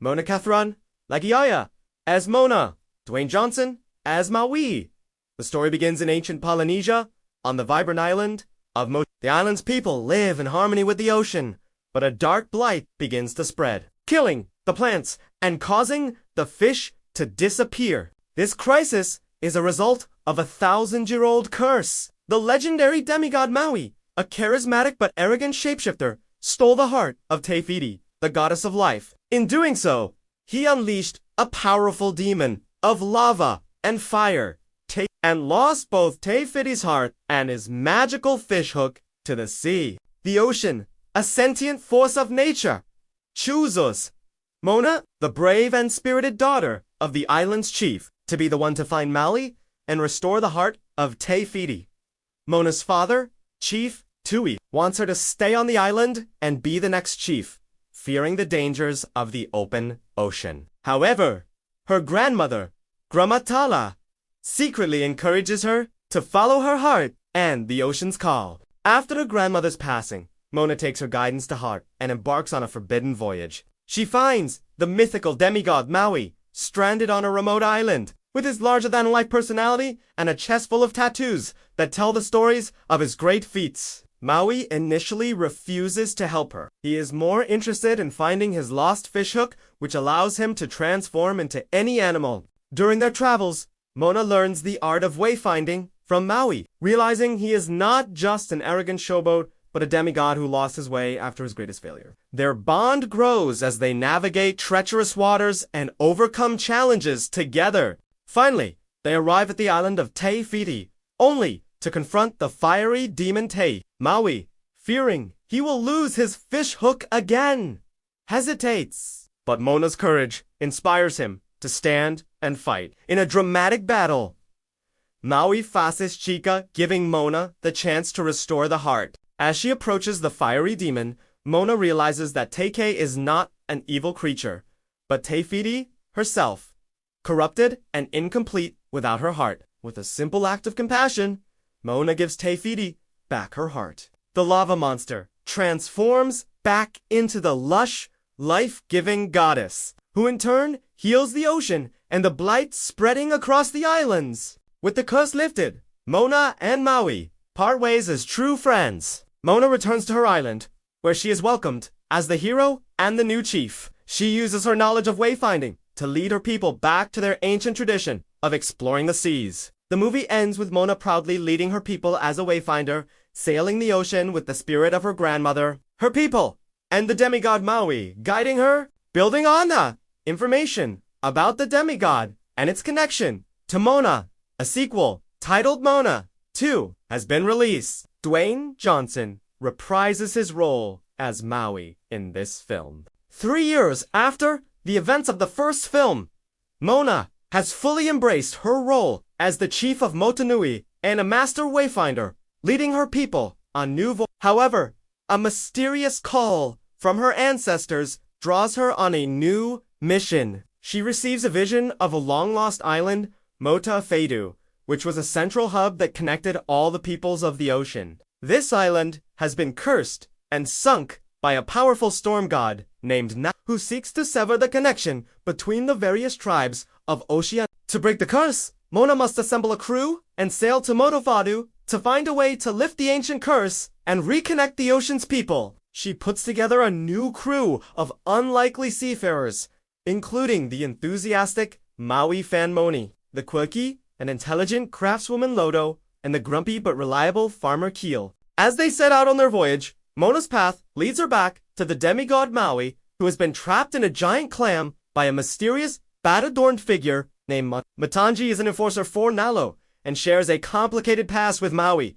Mona Catherine, Lagiaya, as Mona, Dwayne Johnson, as Maui. The story begins in ancient Polynesia, on the vibrant island of Moana. The island's people live in harmony with the ocean, but a dark blight begins to spread, killing the plants and causing the fish to disappear. This crisis is a result of a 1,000-year-old curse. The legendary demigod Maui, a charismatic but arrogant shapeshifter, stole the heart of Te Fiti, the goddess of life. In doing so, he unleashed a powerful demon of lava and fire, and lost both Te Fiti's heart and his magical fishhook to the sea. The ocean, a sentient force of nature, chooses Mona, the brave and spirited daughter of the island's chief, to be the one to find Maui and restore the heart of Te Fiti. Mona's father, Chief Tui, wants her to stay on the island and be the next chief, fearing the dangers of the open ocean. However, her grandmother, Gramatala, secretly encourages her to follow her heart and the ocean's call. After her grandmother's passing, Mona takes her guidance to heart and embarks on a forbidden voyage. She finds the mythical demigod Maui stranded on a remote island with his larger-than-life personality and a chest full of tattoos that tell the stories of his great feats. Maui initially refuses to help her. He is more interested in finding his lost fishhook, which allows him to transform into any animal. During their travels, Mona learns the art of wayfinding from Maui, realizing he is not just an arrogant showboat, but a demigod who lost his way after his greatest failure. Their bond grows as they navigate treacherous waters and overcome challenges together. Finally, they arrive at the island of Te Fiti, only to confront the fiery demon Te. Maui, fearing he will lose his fishhook again, hesitates. But Mona's courage inspires him to stand and fight in a dramatic battle. Maui faces Chica, giving Mona the chance to restore the heart. As she approaches the fiery demon, Mona realizes that Te-Kei is not an evil creature, but Te Fiti herself, corrupted and incomplete without her heart. With a simple act of compassion, Mona gives Te Fiti back her heart. The lava monster transforms back into the lush, life-giving goddess, who in turn heals the ocean and the blight spreading across the islands. With the curse lifted, Mona and Maui part ways as true friends. Mona returns to her island, where she is welcomed as the hero and the new chief. She uses her knowledge of wayfinding to lead her people back to their ancient tradition of exploring the seas. The movie ends with Mona proudly leading her people as a wayfinder, sailing the ocean with the spirit of her grandmother, her people, and the demigod Maui guiding her, building on the information about the demigod and its connection to Moana. A sequel, titled Moana 2, has been released. Dwayne Johnson reprises his role as Maui in this film. 3 years after the events of the first film, Moana has fully embraced her role as the chief of Motunui and a master wayfinder, leading her people on new voyages. However, a mysterious call from her ancestors draws her on a new mission. She receives a vision of a long-lost island, Mota Fedu, which was a central hub that connected all the peoples of the ocean. This island has been cursed and sunk by a powerful storm god named Na, who seeks to sever the connection between the various tribes of Oceania. To break the curse, Mona must assemble a crew and sail to Motofadu to find a way to lift the ancient curse and reconnect the ocean's people. She puts together a new crew of unlikely seafarers, including the enthusiastic Maui fan Moni, the quirky and intelligent craftswoman Lodo, and the grumpy but reliable farmer Keel. As they set out on their voyage, Mona's path leads her back to the demigod Maui, who has been trapped in a giant clam by a mysterious, bat-adorned figure named Matangi. Is an enforcer for Nalo and shares a complicated past with Maui.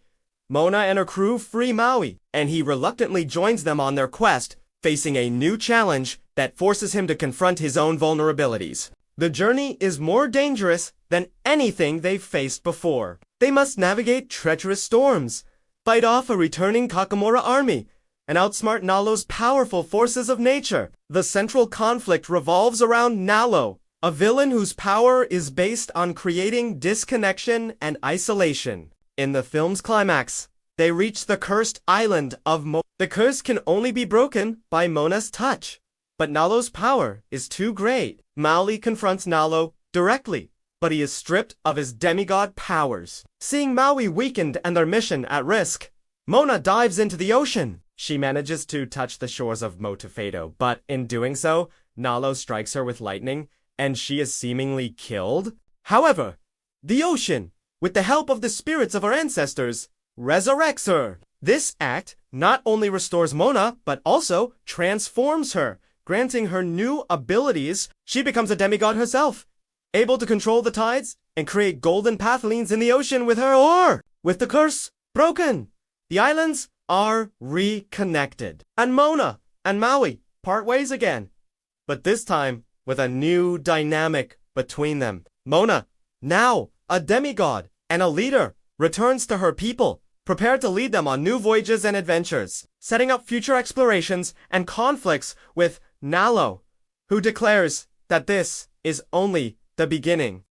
Mona and her crew free Maui, and he reluctantly joins them on their quest, facing a new challenge that forces him to confront his own vulnerabilities. The journey is more dangerous than anything they've faced before. They must navigate treacherous storms, fight off a returning Kakamora army, and outsmart Nalo's powerful forces of nature. The central conflict revolves around Nalo, a villain whose power is based on creating disconnection and isolation. In the film's climax, they reach the cursed island of Moana. The curse can only be broken by Mona's touch. But Nalo's power is too great. Maui confronts Nalo directly, but he is stripped of his demigod powers. Seeing Maui weakened and their mission at risk, Moana dives into the ocean. She manages to touch the shores of Motofado, but in doing so, Nalo strikes her with lightning, and she is seemingly killed. However, the ocean, with the help of the spirits of her ancestors, resurrects her. This act not only restores Moana, but also transforms her, granting her new abilities. She becomes a demigod herself, able to control the tides and create golden pathlines in the ocean with her oar. With the curse broken, the islands are reconnected, and Moana and Maui part ways again, but this time with a new dynamic between them. Moana, now a demigod and a leader, returns to her people, prepared to lead them on new voyages and adventures, setting up future explorations and conflicts with Nalo, who declares that this is only the beginning.